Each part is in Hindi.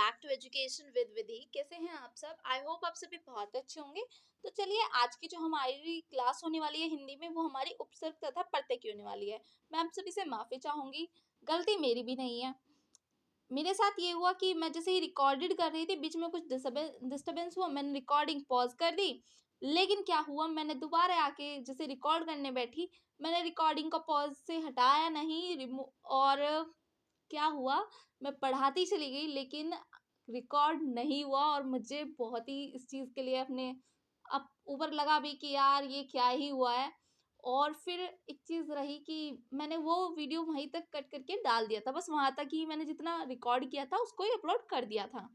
बैक टू एजुकेशन विद विधि। कैसे हैं आप सब? आई होप आप सभी बहुत अच्छे होंगे। तो चलिए, आज की जो हमारी क्लास होने वाली है हिंदी में, वो हमारी उपसर्ग तथा प्रत्यय की होने वाली है। मैं आप सभी से माफी चाहूंगी, गलती मेरी भी नहीं है। मेरे साथ ये हुआ कि मैं जैसे ही रिकॉर्डेड कर रही थी, बीच में कुछ डिस्टरबेंस हुआ, मैंने रिकॉर्डिंग पॉज कर दी। लेकिन क्या हुआ, मैंने दोबारा आके जैसे रिकॉर्ड करने बैठी, मैंने रिकॉर्डिंग को पॉज से हटाया नहीं, और क्या हुआ, मैं पढ़ाती चली गई लेकिन रिकॉर्ड नहीं हुआ। और मुझे बहुत ही इस चीज़ के लिए अपने अब ऊपर लगा भी कि यार ये क्या ही हुआ है। और फिर एक चीज़ रही कि मैंने वो वीडियो वहीं तक कट करके डाल दिया था, बस वहाँ तक ही मैंने जितना रिकॉर्ड किया था उसको ही अपलोड कर दिया था।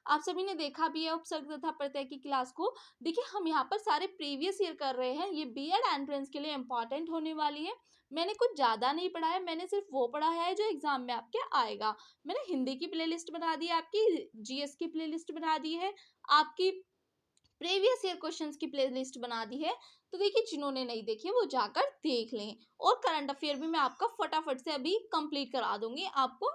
आप सभी ने देखा भी है उपसर्ग तथा प्रत्यय की क्लास को। देखिए, हम यहाँ पर सारे प्रीवियस ईयर कर रहे हैं, ये बीएड एंट्रेंस के लिए इम्पॉर्टेंट होने वाली है। मैंने कुछ ज़्यादा नहीं पढ़ा है, मैंने सिर्फ वो पढ़ा है जो एग्जाम में आपके आएगा। मैंने हिंदी की प्लेलिस्ट बना दी है, आपकी जीएस की प्लेलिस्ट बना दी है, आपकी प्रीवियस ईयर क्वेश्चंस की प्लेलिस्ट बना दी है। तो देखिए, जिन्होंने नहीं देखी है वो जाकर देख लें। और करंट अफेयर भी मैं आपका फटाफट से अभी कंप्लीट करा दूंगी, आपको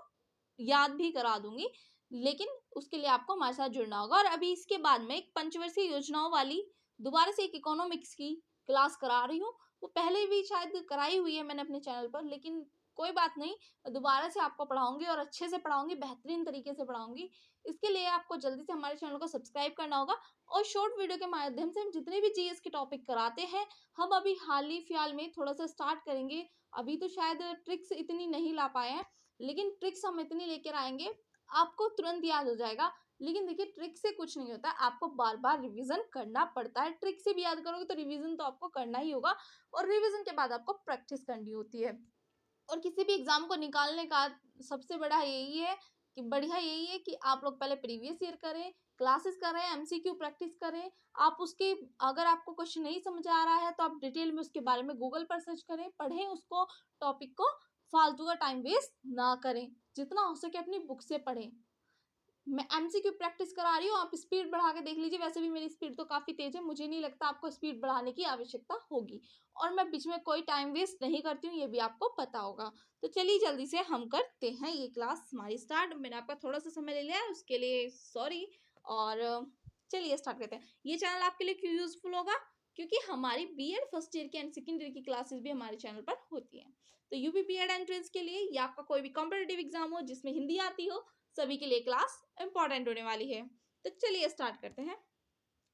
याद भी करा दूंगी। लेकिन उसके लिए आपको हमारे साथ जुड़ना होगा। और अभी इसके बाद में एक पंचवर्षीय योजनाओं वाली दोबारा से एक इकोनॉमिक्स की क्लास करा रही हूँ। वो पहले भी शायद कराई हुई है मैंने अपने चैनल पर, लेकिन कोई बात नहीं, दोबारा से आपको पढ़ाऊंगी और अच्छे से पढ़ाऊंगी, बेहतरीन तरीके से पढ़ाऊंगी। इसके लिए आपको जल्दी से हमारे चैनल को सब्सक्राइब करना होगा। और शॉर्ट वीडियो के माध्यम से हम जितने भी जीएस के टॉपिक कराते हैं, हम अभी हाल ही फिलहाल में थोड़ा सा स्टार्ट करेंगे। अभी तो शायद ट्रिक्स इतनी नहीं ला पाए हैं, लेकिन ट्रिक्स हम इतनी लेकर आएंगे, आपको तुरंत याद हो जाएगा। लेकिन देखिए, ट्रिक से कुछ नहीं होता, आपको बार बार रिवीजन करना पड़ता है। ट्रिक से भी याद करोगे तो रिवीजन तो आपको करना ही होगा, और रिवीजन के बाद आपको प्रैक्टिस करनी होती है। और किसी भी एग्जाम को निकालने का सबसे बड़ा यही है कि बढ़िया यही है कि आप लोग पहले प्रीवियस ईयर करें, क्लासेस करें, एमसीक्यू प्रैक्टिस करें। आप उसके, अगर आपको क्वेश्चन नहीं समझ आ रहा है तो आप डिटेल में उसके बारे में गूगल पर सर्च करें, पढ़ें उसको, टॉपिक को, फालतू का टाइम वेस्ट ना करें, जितना हो सके अपनी बुक से पढ़ें। मैं एमसीक्यू प्रैक्टिस करा रही हूँ, आप स्पीड बढ़ा के देख लीजिए, वैसे भी मेरी स्पीड तो काफ़ी तेज़ है, मुझे नहीं लगता आपको स्पीड बढ़ाने की आवश्यकता होगी। और मैं बीच में कोई टाइम वेस्ट नहीं करती हूँ, ये भी आपको पता होगा। तो चलिए जल्दी से हम करते हैं ये क्लास हमारी स्टार्ट। मैंने आपका थोड़ा सा समय ले लिया है, उसके लिए सॉरी। और चलिए स्टार्ट करते हैं। ये चैनल आपके लिए क्यों यूजफुल होगा? क्योंकि हमारी बीएड फर्स्ट ईयर की एंड सेकेंड ईयर की क्लासेस भी हमारे चैनल पर होती हैं। तो यूपी बीएड एंट्रेंस के लिए या आपका कोई भी कॉम्पिटेटिव एग्जाम हो जिसमें हिंदी आती हो, सभी के लिए क्लास इंपॉर्टेंट होने वाली है। तो चलिए स्टार्ट करते हैं।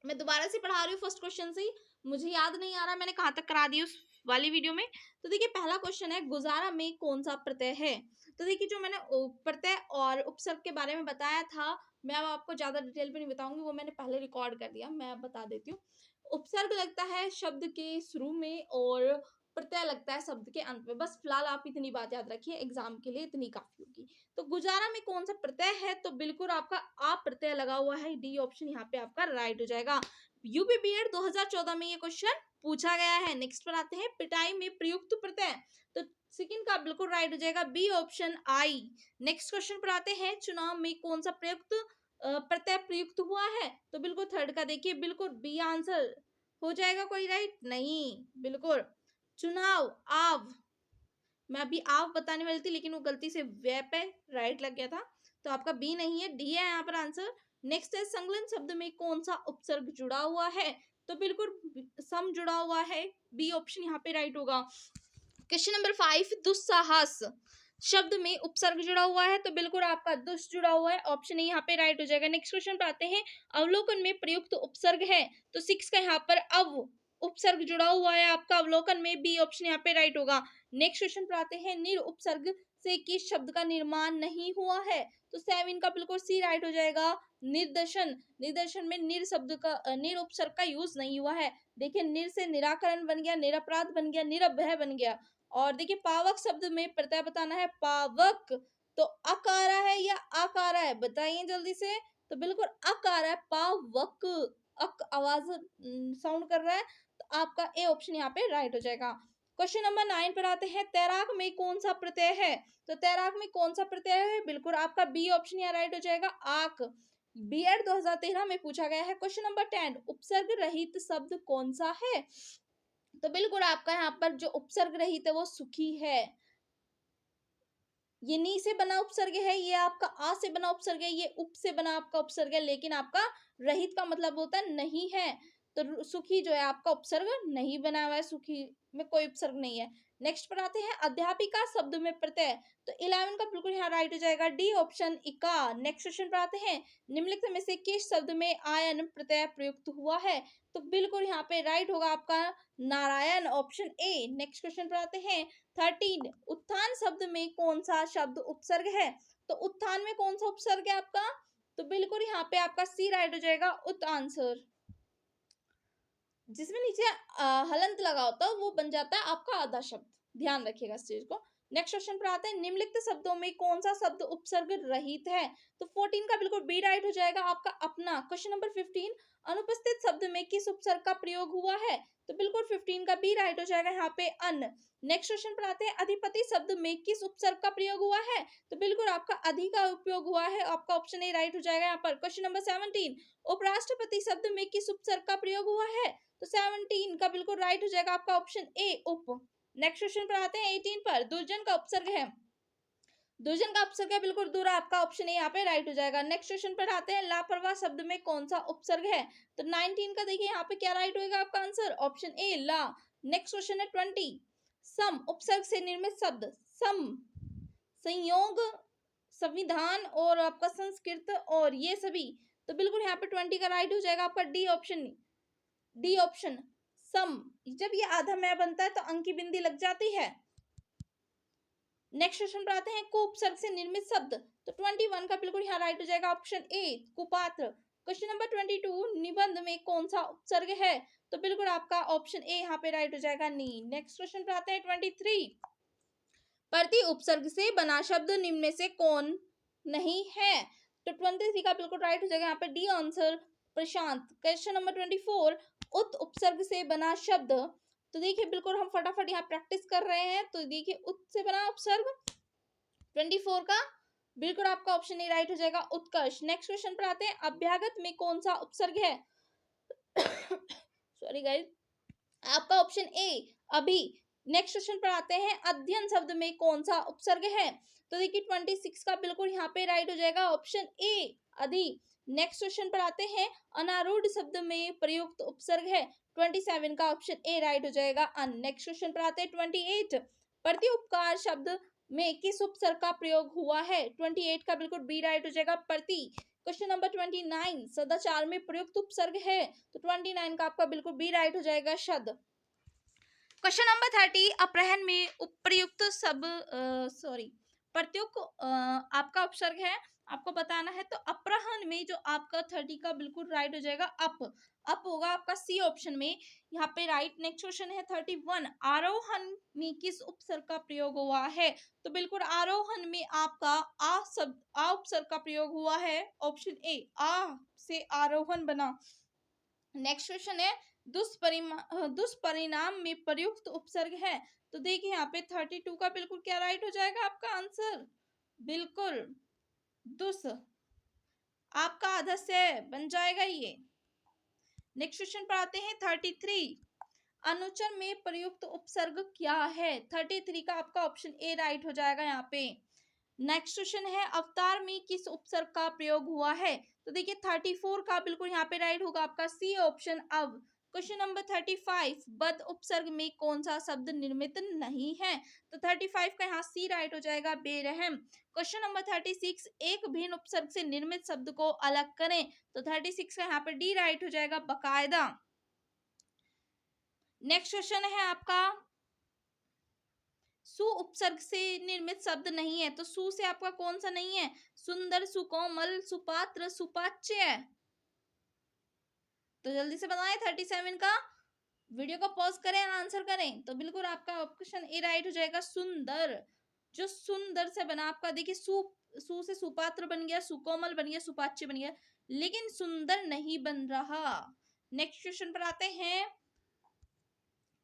मैं दोबारा से पढ़ा रही हूँ फर्स्ट क्वेश्चन से ही, मुझे याद नहीं आ रहा मैंने कहाँ तक करा दी उस वाली वीडियो में। तो देखिए, पहला क्वेश्चन है, गुजारा में कौन सा प्रत्यय है? तो देखिए, जो मैंने प्रत्यय और उपसर्ग के बारे में बताया था, मैं अब आपको ज्यादा डिटेल पे नहीं बताऊंगी, वो मैंने पहले रिकॉर्ड कर दिया, मैं अब बता देती हूँ। उपसर्ग लगता है शब्द के शुरू में, और प्रत्यय लगता है शब्द के अंत में। बस फिलहाल आप इतनी बात याद रखिए, एग्जाम के लिए इतनी काफी होगी। तो गुजारा में कौन सा प्रत्यय है? तो बिल्कुल आपका आ प्रत्यय लगा हुआ है, डी ऑप्शन यहाँ पे आपका राइट हो जाएगा। यूपी बीएड 2014 में ये क्वेश्चन पूछा गया है। नेक्स्ट पर आते हैं, पिटाई में प्रयुक्त प्रत्यय। तो सेकंड का बिल्कुल राइट हो जाएगा, बी ऑप्शन आई। नेक्स्ट क्वेश्चन पर आते हैं, चुनाव में कौन सा प्रयुक्त प्रत्यय प्रयुक्त हुआ है? तो बिल्कुल थर्ड का देखिए, बिल्कुल बी आंसर हो जाएगा। कोई राइट नहीं, बिल्कुल चुनाव, आव। मैं अभी आव बताने वाली थी, लेकिन वो गलती से वे पे राइट लग गया था, तो आपका बी नहीं है, डी है यहाँ पर आंसर। नेक्स्ट है, संलग्न शब्द में कौन सा उपसर्ग जुड़ा हुआ है? तो बिल्कुल सम जुड़ा हुआ है, बी ऑप्शन यहाँ पे राइट होगा। क्वेश्चन नंबर 5, दुस्साहस शब्द में उपसर्ग जुड़ा हुआ है, तो बिल्कुल आपका दुष्ट जुड़ा हुआ है, ऑप्शन ए यहाँ पे राइट हो जाएगा। नेक्स्ट क्वेश्चन पे आते हैं, अवलोकन में प्रयुक्त उपसर्ग है, तो 6 का यहाँ पर अव उपसर्ग जुड़ा हुआ है आपका अवलोकन में, बी ऑप्शन यहाँ पे राइट होगा। नेक्स्ट क्वेश्चन पर आते हैं, निर उपसर्ग से किस शब्द का निर्माण नहीं हुआ है? तो 7 का बिल्कुल सी राइट हो जाएगा, निर्दशन। निर्दशन में निर शब्द का, निर उपसर्ग का यूज नहीं हुआ है। देखिए, निर से निराकरण बन गया, निरपराध बन गया, निरभय बन गया। और देखिए, पावक शब्द में प्रत्यय बताना है, पावक। तो अकारा है या आकारा है, बताइए जल्दी से। तो बिल्कुल अकारा है, पावक, अक आवाज साउंड कर रहा है, तो आपका ए ऑप्शन यहाँ पे राइट हो जाएगा। क्वेश्चन नंबर 9 पर आते हैं, तैराक में कौन सा प्रत्यय है? तो तैराक में कौन सा प्रत्यय है? बिल्कुल आपका बी ऑप्शन यहाँ राइट हो जाएगा, आक। बीएड 2013 में पूछा गया है। क्वेश्चन नंबर 10, उपसर्ग रहित शब्द कौन सा है? तो बिल्कुल आपका यहाँ पर जो उपसर्ग रहित है वो सुखी है। ये नी से बना उपसर्ग है, ये आपका आ से बना उपसर्ग है, ये उप से बना आपका उपसर्ग है, लेकिन आपका रहित का मतलब होता है नहीं है। तो सुखी जो है आपका उपसर्ग नहीं बना हुआ है, सुखी में कोई उपसर्ग नहीं है। नेक्स्ट पर आते हैं अध्यापिका शब्द में प्रत्यय। तो 11 का बिल्कुल यहाँ राइट हो जाएगा डी ऑप्शन इका। नेक्स्ट क्वेश्चन पर आते हैं निम्नलिखित में से किस शब्द में आयन प्रत्यय प्रयुक्त हुआ है। तो बिल्कुल यहाँ पे राइट होगा आपका Narayan option A. Next question पर आते हैं 13 उत्थान शब्द में कौन सा शब्द उपसर्ग है। तो उत्थान में कौन सा उपसर्ग है आपका। तो बिल्कुल यहाँ पे आपका सी राइट हो जाएगा उत आंसर। जिसमें नीचे हलंत लगा होता है वो बन जाता है आपका आधा शब्द, ध्यान रखिएगा इस चीज को। नेक्स्ट क्वेश्चन पर आते हैं निम्नलिखित शब्दों में कौन सा शब्द उपसर्ग रहित है। तो 14 का बिल्कुल बी राइट हो जाएगा आपका अपना। क्वेश्चन नंबर 15 अनुपस्थित शब्द में किस उपसर्ग का प्रयोग हुआ है। तो बिल्कुल 15 का बी राइट हो जाएगा यहाँ पे अन। नेक्स्ट क्वेश्चन पर आते हैं अधिपति शब्द में किस उपसर्ग का प्रयोग हुआ है। तो बिल्कुल आपका अधि का उपयोग हुआ है, आपका ऑप्शन ए राइट हो जाएगा यहाँ पर। क्वेश्चन नंबर 17 उपराष्ट्रपति शब्द में किस उपसर्ग का प्रयोग हुआ है। तो 17 का बिल्कुल राइट हो जाएगा आपका ऑप्शन ए उप। नेक्स्ट क्वेश्चन पर आते हैं 18 पर दुर्जन का उपसर्ग है। दुर्जन का उपसर्ग है बिल्कुल दूरा, आपका ऑप्शन ए यहाँ पे राइट हो जाएगा। नेक्स्ट क्वेश्चन पर आते हैं लापरवाह शब्द में कौन सा उपसर्ग है। तो 19 का देखिए यहाँ पे क्या राइट होगा आपका आंसर ऑप्शन ए ला। नेक्स्ट क्वेश्चन है 20 सम उपसर्ग से निर्मित शब्द। सम संयोग, संविधान और आपका संस्कृत और ये सभी। तो बिल्कुल यहाँ पे 20 का राइट हो जाएगा आपका डी ऑप्शन। डी ऑप्शन सम। जब ये आधा मैं बनता है तो अंक की बिंदी लग जाती है। नेक्स्ट क्वेश्चन पर आते हैं कुपसर्ग से निर्मित शब्द। तो 21 का बिल्कुल यहाँ राइट हो जाएगा ऑप्शन ए कुपात्र। क्वेश्चन नंबर 22 निबंध में कौन सा उपसर्ग है। तो बिल्कुल आपका ऑप्शन ए यहाँ पे राइट हो जाएगा नी। नेक्स्ट क्वेश्चन पर आते हैं 23 प्रति उपसर्ग से बना शब्द निम्न में से कौन नहीं है। तो 23 का बिल्कुल राइट हो जाएगा यहाँ पे डी आंसर प्रशांत। क्वेश्चन नंबर 24 उत उपसर्ग से बना शब्द। तो देखिए बिल्कुल हम फटाफट यहाँ प्रैक्टिस कर रहे हैं। तो देखिए उत से बना उपसर्ग 24 का बिल्कुल आपका ऑप्शन ए राइट हो जाएगा उत्कर्ष। नेक्स्ट क्वेश्चन पर आते हैं अभ्यागत में कौन सा उपसर्ग है। सॉरी गाइस, आपका ऑप्शन ए अभी। नेक्स्ट क्वेश्चन पर आते हैं अध्ययन शब्द में कौन सा उपसर्ग है। तो देखिए 26 का बिल्कुल यहाँ पे राइट हो जाएगा ऑप्शन ए अधि। नेक्स्ट क्वेश्चन पर आते हैं अनारूढ़ शब्द में प्रयुक्त उपसर्ग है। 27 का ऑप्शन ए राइट हो जाएगा अन। नेक्स्ट क्वेश्चन पर आते हैं 28 प्रति उपकार शब्द में किस उपसर्ग का प्रयोग हुआ है। 28 का बिल्कुल बी राइट हो जाएगा प्रति। क्वेश्चन नंबर 29 सदाचार में प्रयुक्त उपसर्ग है। तो 29 का आपका बिल्कुल बी राइट हो जाएगा शब्द। क्वेश्चन नंबर 30 अपहरण में प्रयुक्त सब प्रत्युक आपका उपसर्ग है, आपको बताना है। तो अपहरण में जो आपका 30 का बिल्कुल राइट हो जाएगा अप होगा आपका सी ऑप्शन में यहाँ पे राइट। नेक्स्ट क्वेश्चन है 31 आरोहण में किस उपसर्ग का प्रयोग हुआ है। तो बिल्कुल आरोहण में आपका आ शब्द आ उपसर्ग का प्रयोग हुआ है ऑप्शन ए आ से आरोहण बना। नेक्स्ट क्वेश्चन है दुष्परिणाम में प्रयुक्त उपसर्ग है। तो देखिए यहाँ पे 32 का बिल्कुल क्या राइट हो जाएगा आपका आंसर बिल्कुल दुस, आपका आधा से बन जाएगा ये। नेक्स्ट क्वेश्चन पर आते हैं 33 अनुचर में प्रयुक्त उपसर्ग क्या है। 33 का आपका ऑप्शन ए राइट हो जाएगा यहाँ पे। नेक्स्ट क्वेश्चन है अवतार में किस उपसर्ग का प्रयोग हुआ है। तो देखिए 34 का बिल्कुल यहाँ पे राइट होगा आपका सी ऑप्शन अव। क्वेश्चन नंबर 35 बद उपसर्ग में कौन सा शब्द निर्मित नहीं है। तो 35 का यहाँ सी राइट हो जाएगा बेरहम। क्वेश्चन नंबर 36 एक भिन्न उपसर्ग से निर्मित शब्द को अलग करें। तो 36 का यहाँ पे डी राइट हो जाएगा बकायदा। नेक्स्ट क्वेश्चन है आपका सु उपसर्ग से निर्मित शब्द नहीं है। तो सु से आपका कौन सा नहीं है। सुंदर, सुकोमल, सुपात्र, सुपाच्य। तो जल्दी से बताएं 37 का। वीडियो को पॉज करें, आंसर करें। तो बिल्कुल आपका ऑप्शन ए राइट हो जाएगा सुंदर। जो सुंदर से बना आपका देखिए सु से सुपात्र बन गया, सुकोमल बन गया, सुपाच्य बन गया, लेकिन सुंदर नहीं बन रहा। नेक्स्ट क्वेश्चन पर आते हैं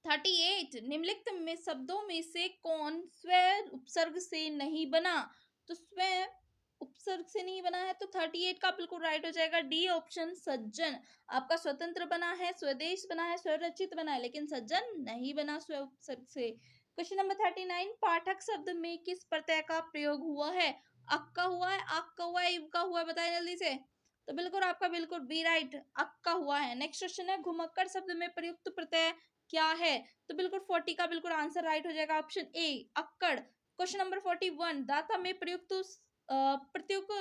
38 निम्नलिखित में शब्दों में से कौन स्व उपसर्ग से नहीं बना। तो स्व उपसर्ग से नहीं बना है। तो 38 का बिल्कुल राइट हो जाएगा डी ऑप्शन सज्जन। आपका स्वतंत्र बना है, स्वदेश बना है, स्वरचित बना है, लेकिन सज्जन नहीं बना स्व उपसर्ग से। क्वेश्चन नंबर 39, पाठक शब्द में किस प्रत्यय का प्रयोग हुआ है? अक का हुआ है, आक का हुआ है, इब का हुआ है, बताइए जल्दी से। तो बिल्कुल आपका बिल्कुल बी राइट, अक का हुआ है। नेक्स्ट क्वेश्चन है, घुमक्कड़ शब्द में प्रयुक्त प्रत्यय क्या है? तो बिल्कुल 40 का बिल्कुल आंसर राइट हो जाएगा, ऑप्शन ए अक्कड़। क्वेश्चन नंबर 41, दाता में प्रयुक्त प्रत्युक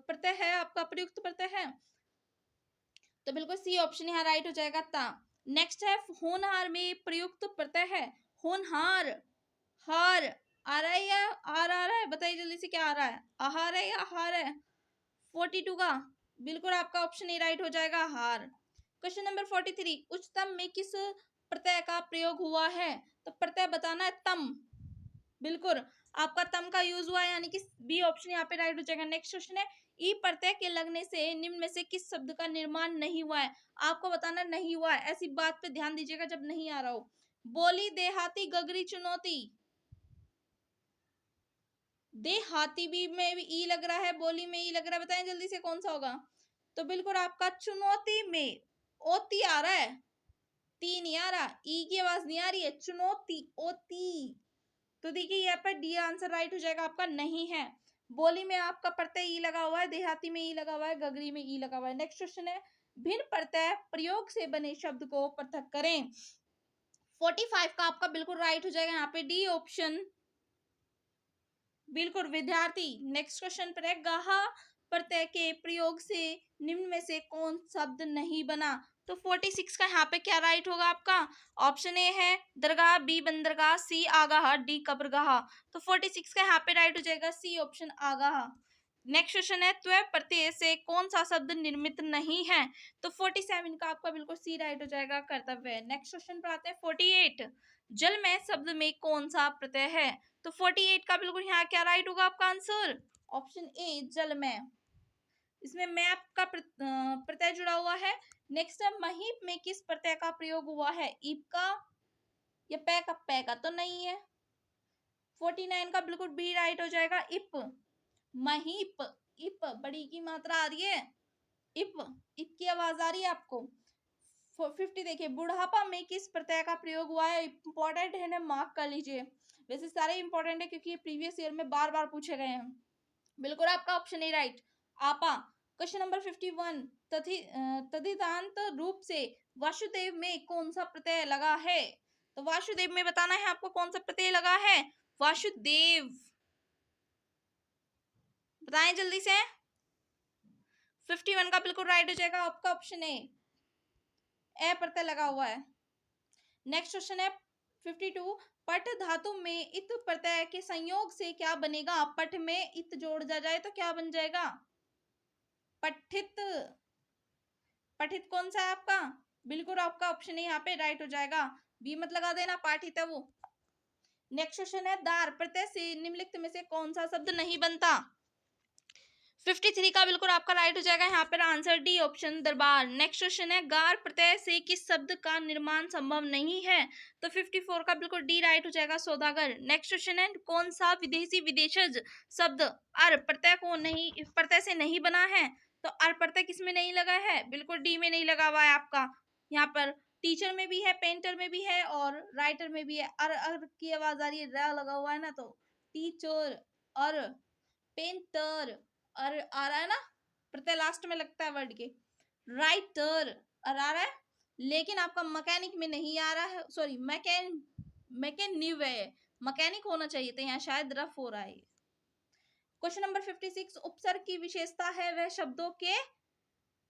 प्रत्यय है, आपका प्रयुक्त प्रत्यय है, तो बिल्कुल सी ऑप्शन यहाँ राइट हो जाएगा, ता। नेक्स्ट है, होनहार में प्रयुक्त प्रत्यय है, होनहार, हार आ रहा है या आर आ रहा है, बताइए जल्दी से क्या आ रहा है, आहार है या हार है? 42 का बिल्कुल आपका ऑप्शन ए राइट हो जाएगा, हार। क्वेश्चन नंबर 43, उच्चतम में किस प्रत्यय का प्रयोग हुआ है? तो प्रत्यय बताना है, तम। बिल्कुल आपका तम का यूज हुआ है, यानी कि बी ऑप्शन यहाँ पे राइट हो जाएगा। नेक्स्ट क्वेश्चन है, ई प्रत्यय के लगने से निम्न में से किस शब्द का निर्माण नहीं हुआ है? आपको बताना नहीं हुआ है, ऐसी बात पे ध्यान दीजिएगा जब नहीं आ रहा हो। बोली, देहाती, गगरी, चुनौती। देहाती भी में भी ई लग रहा है, बोली में ई लग रहा है, बताएं जल्दी से कौन सा होगा? तो बिल्कुल आपका चुनौती में ओती आ रहा है, ती नहीं आ रहा, ई की आवाज नहीं आ रही है, चुनौती ओती। तो देखिए यहाँ पर डी आंसर राइट हो जाएगा आपका, नहीं है। बोली में आपका प्रत्यय ई लगा हुआ है, देहाती में ई लगा हुआ है, गगरी में ई लगा हुआ है। नेक्स्ट क्वेश्चन है, भिन्न प्रत्यय प्रयोग से बने शब्द को पृथक करें। 45 का आपका बिल्कुल राइट हो जाएगा यहाँ पे, डी ऑप्शन, बिल्कुल विद्यार्थी। नेक्स्ट क्वेश्चन पर है, गाहा प्रत्यय के प्रयोग से निम्न में से कौन शब्द नहीं बना? तो 46 का यहाँ पे क्या राइट होगा आपका? ऑप्शन ए है दरगाह, बी बंदरगाह, सी आगाह, डी कब्रगाह। तो 46 का यहाँ पे राइट हो जाएगा, सी ऑप्शन आगाह। नेक्स्ट क्वेश्चन है, त्व प्रत्यय से कौन सा शब्द निर्मित नहीं है? तो 47 का आपका बिल्कुल सी राइट हो जाएगा, कर्तव्य। नेक्स्ट क्वेश्चन पर आते हैं 48, जल में शब्द में कौन सा प्रत्यय है? तो 48 का बिल्कुल यहाँ क्या राइट होगा आपका आंसर? ऑप्शन ए जल में, इसमें मैप का प्रत्यय जुड़ा हुआ है। नेक्स्ट है, महीप में किस प्रत्यय का प्रयोग हुआ है? ईप का या पै का? पै का तो नहीं है। 49 का बिल्कुल बी राइट हो जाएगा, इप। महीप, इप बड़ी की मात्रा आ रही है, इप, इप की आवाज आ रही है आपको। 50 देखिए, बुढ़ापा में किस प्रत्यय का प्रयोग हुआ है? इंपॉर्टेंट है ना, मार्क कर लीजिए। वैसे सारे इंपॉर्टेंट है क्योंकि ये प्रीवियस ईयर में बार बार पूछे गए हैं। बिल्कुल आपका ऑप्शन ए राइट, आपा। क्वेश्चन नंबर 51, तद्धितांत रूप से वासुदेव में कौन सा प्रत्यय लगा है? तो वासुदेव में बताना है आपको कौन सा प्रत्यय लगा है, वासुदेव, बताएं जल्दी से। 51 का बिल्कुल राइट हो जाएगा आपका ऑप्शन ए प्रत्यय लगा हुआ है। नेक्स्ट क्वेश्चन है 52, पठ धातु में इत प्रत्यय के संयोग से क्या बनेगा? पठ में इत जोड़ जाए तो क्या बन जाएगा? पठित। पठित कौन सा है आपका? बिल्कुल आपका ऑप्शन है यहाँ पे राइट हो जाएगा, बी मत लगा देना, पाठित है वो। नेक्स्ट क्वेश्चन है, दार प्रत्यय से निम्नलिखित में से कौन सा शब्द नहीं बनता? 53 का बिल्कुल आपका राइट हो जाएगा यहाँ पर आंसर, डी ऑप्शन दरबार। नेक्स्ट क्वेश्चन है, गार प्रत्यय से किस शब्द का निर्माण संभव नहीं है? तो 54 का बिल्कुल डी राइट हो जाएगा, सौदागर। नेक्स्ट क्वेश्चन है, कौन सा विदेशी विदेशज शब्द अर प्रत्यय को नहीं, प्रत्यय से नहीं बना है? तो अर प्रत्यय किस में नहीं लगा है? बिल्कुल डी में नहीं लगा हुआ है आपका। यहाँ पर टीचर में भी है, पेंटर में भी है और राइटर में भी है। अर की आवाज आ रही है, रा लगा हुआ है ना, तो टीचर, अर, पेंटर, और आ रहा है ना, प्रत्यय लास्ट में लगता है वर्ड के। राइटर और आ रहा है, लेकिन आपका मैकेनिक में नहीं आ रहा है, सॉरी मैकेनिव है, मैकेनिक होना चाहिए था, यहाँ शायद रफ हो रहा है। क्वेश्चन नंबर 56, उपसर्ग की विशेषता है वह शब्दों के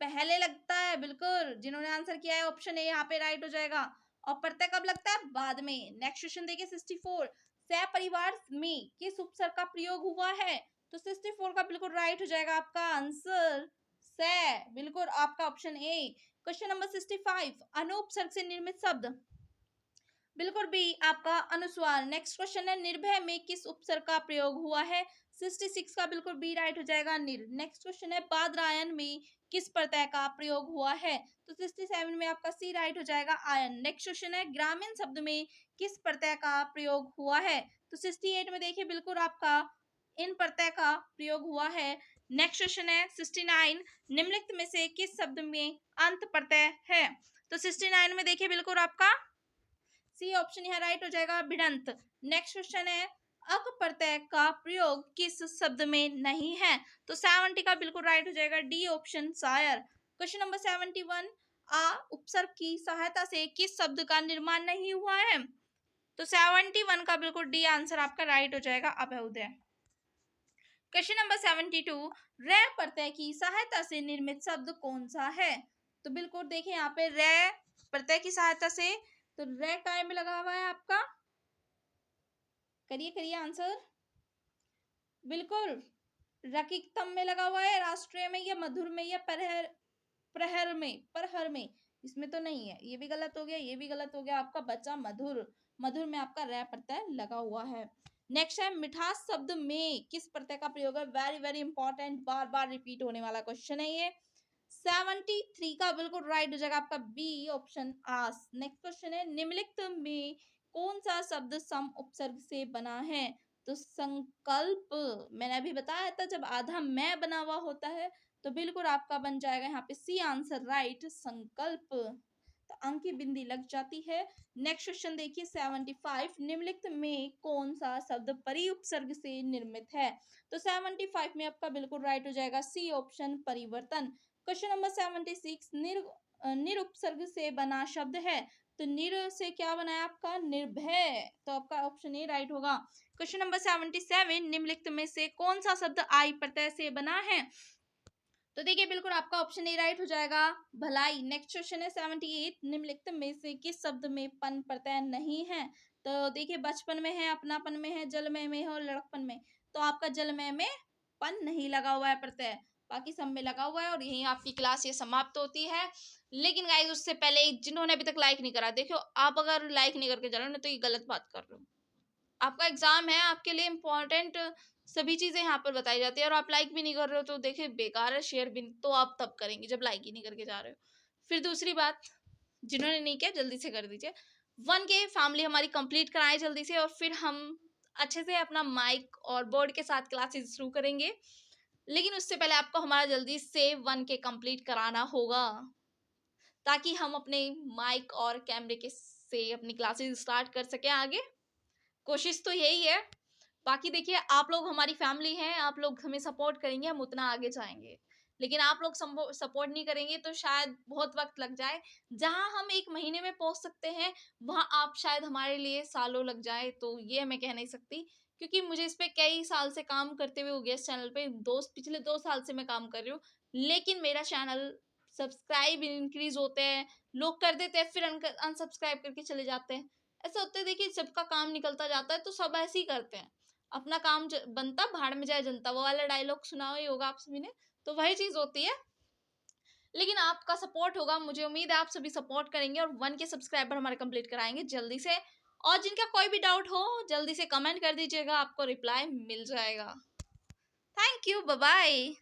पहले लगता है। बिल्कुल जिन्होंने आंसर किया है ऑप्शन ए यहाँ पे राइट हो जाएगा। और प्रत्यय कब लगता है? बाद में। नेक्स्ट क्वेश्चन देखिए 64, सह परिवार में किस उपसर्ग का प्रयोग हुआ है? तो 64 का बिल्कुल राइट हो जाएगा आपका आंसर, से, बिल्कुल आपका ऑप्शन ए। क्वेश्चन नंबर 65, अनुपसर्ग से निर्मित शब्द, बिल्कुल बी आपका अनुस्वार। नेक्स्ट क्वेश्चन है, निर्भय में किस उपसर्ग का प्रयोग हुआ है? 66 का बिल्कुल बी राइट हो जाएगा, निर। नेक्स्ट क्वेश्चन है, बादरायन में किस प्रत्यय का प्रयोग हुआ है? तो 67 में आपका सी राइट हो जाएगा, आयन। नेक्स्ट क्वेश्चन है, ग्रामीण शब्द में किस प्रत्यय का प्रयोग हुआ है? तो 68 में देखिए बिल्कुल आपका इन प्रत्यय का प्रयोग हुआ है। नेक्स्ट क्वेश्चन है 69, निम्नलिखित में से किस शब्द में अंत प्रत्यय है? तो 69 में देखिए बिल्कुल आपका सी ऑप्शन यहाँ राइट हो जाएगा, भिड़ंत। नेक्स्ट क्वेश्चन है, अक प्रत्यय का प्रयोग किस शब्द में नहीं है? तो 70 का बिल्कुल राइट हो जाएगा, डी ऑप्शन, शायर। क्वेश्चन नंबर 71, उपसर्ग की सहायता से किस शब्द का निर्माण नहीं हुआ है? तो 71 का बिल्कुल डी आंसर आपका राइट हो जाएगा, अभ्युदय। क्वेश्चन नंबर 72, रे प्रत्यय की सहायता से निर्मित शब्द कौन सा है? तो बिल्कुल देखिए यहाँ पे रे प्रत्यय की सहायता से, तो रे काय में लगा हुआ है आपका, करिए करिए आंसर। बिल्कुल रकिकतम में लगा हुआ है, राष्ट्रीय में, या मधुर में, या परहर में, इसमें तो नहीं है, ये भी गलत हो गया, ये भी गलत हो गया, आपका बचा मधुर। मधुर में आपका रे प्रत्यय लगा हुआ है। नेक्स्ट है, मिठास शब्द में किस प्रत्यय का प्रयोग है? वेरी वेरी इंपॉर्टेंट, बार बार रिपीट होने वाला क्वेश्चन है ये। 73 का बिल्कुल राइट हो जाएगा आपका, बी ऑप्शन, आस। नेक्स्ट क्वेश्चन है, निम्नलिखित में कौन सा शब्द सम उपसर्ग से बना है? तो संकल्प, मैंने अभी बताया था जब आधा मैं बना हुआ होता है तो बिल्कुल आपका बन जाएगा यहाँ पे सी आंसर, राइट, संकल्प। तो अंक की बिंदी लग जाती है। नेक्स्ट क्वेश्चन देखिए 75, निम्नलिखित में कौन सा शब्द परि उपसर्ग से निर्मित है? तो 75 में आपका बिल्कुल राइट हो जाएगा, सी ऑप्शन, परिवर्तन। क्वेश्चन नंबर 76, निरुपसर्ग से बना शब्द है? तो निर से क्या बना है आपका? निर्भय। तो आपका ऑप्शन ए राइट होगा। क्वेश्चन नंबर 77, निम्नलिखित में से कौन सा शब्द आई प्रत्यय से बना है? तो देखिए बिल्कुल आपका ऑप्शन ए राइट हो जाएगा, भलाई। नेक्स्ट क्वेश्चन है 78, निम्नलिखित में से किस शब्द में पन प्रत्यय नहीं है? तो देखिए बचपन में है, अपनापन में है, जलमय में है और लड़कपन में। तो आपका जलमय में पन नहीं लगा हुआ है प्रत्यय, बाकी सब में लगा हुआ है। और यही आपकी क्लास ये समाप्त होती है। लेकिन गाइस उससे पहले जिन्होंने अभी तक लाइक नहीं करा, देखो आप अगर लाइक नहीं करके जा रहे हो ना तो ये गलत बात कर रहे हो। आपका एग्जाम है, आपके लिए इम्पोर्टेंट सभी चीजें यहाँ पर बताई जाती है और आप लाइक भी नहीं कर रहे हो तो देखिए बेकार है। शेयर भी तो आप तब करेंगे जब लाइक ही नहीं करके जा रहे हो। फिर दूसरी बात, जिन्होंने नहीं किया जल्दी से कर दीजिए। 1K फैमिली हमारी कंप्लीट कराएं जल्दी से, और फिर हम अच्छे से अपना माइक और बोर्ड के साथ क्लासेस शुरू करेंगे। लेकिन उससे पहले आपको हमारा जल्दी से 1K कंप्लीट कराना होगा, ताकि हम अपने माइक और कैमरे के से अपनी क्लासेस स्टार्ट कर सकें आगे। कोशिश तो यही है। बाकी देखिए आप लोग हमारी फैमिली हैं, आप लोग हमें सपोर्ट करेंगे, हम उतना आगे जाएंगे। लेकिन आप लोग सपोर्ट नहीं करेंगे तो शायद बहुत वक्त लग जाए। जहां हम 1 महीने में पहुंच सकते हैं वहां आप शायद हमारे लिए सालों लग जाए। तो ये मैं कह नहीं सकती, क्योंकि मुझे इस पे कई साल से काम करते हुए हो गया। इस चैनल पे पिछले 2 साल से मैं काम कर रही हूँ, लेकिन मेरा चैनल सब्सक्राइब इंक्रीज होते हैं, लोग कर देते हैं फिर अनसब्सक्राइब करके चले जाते हैं। ऐसा होता है, देखिए सबका काम निकलता जाता है तो सब ऐसे ही करते हैं। अपना काम बनता भाड़ में जाए जनता, वो वाला डायलॉग सुना ही होगा आप सभी ने। तो वही चीज होती है। लेकिन आपका सपोर्ट होगा, मुझे उम्मीद है आप सभी सपोर्ट करेंगे और 1K सब्सक्राइबर हमारे कंप्लीट कराएंगे जल्दी से। और जिनका कोई भी डाउट हो जल्दी से कमेंट कर दीजिएगा, आपको रिप्लाई मिल जाएगा। Thank you, bye bye.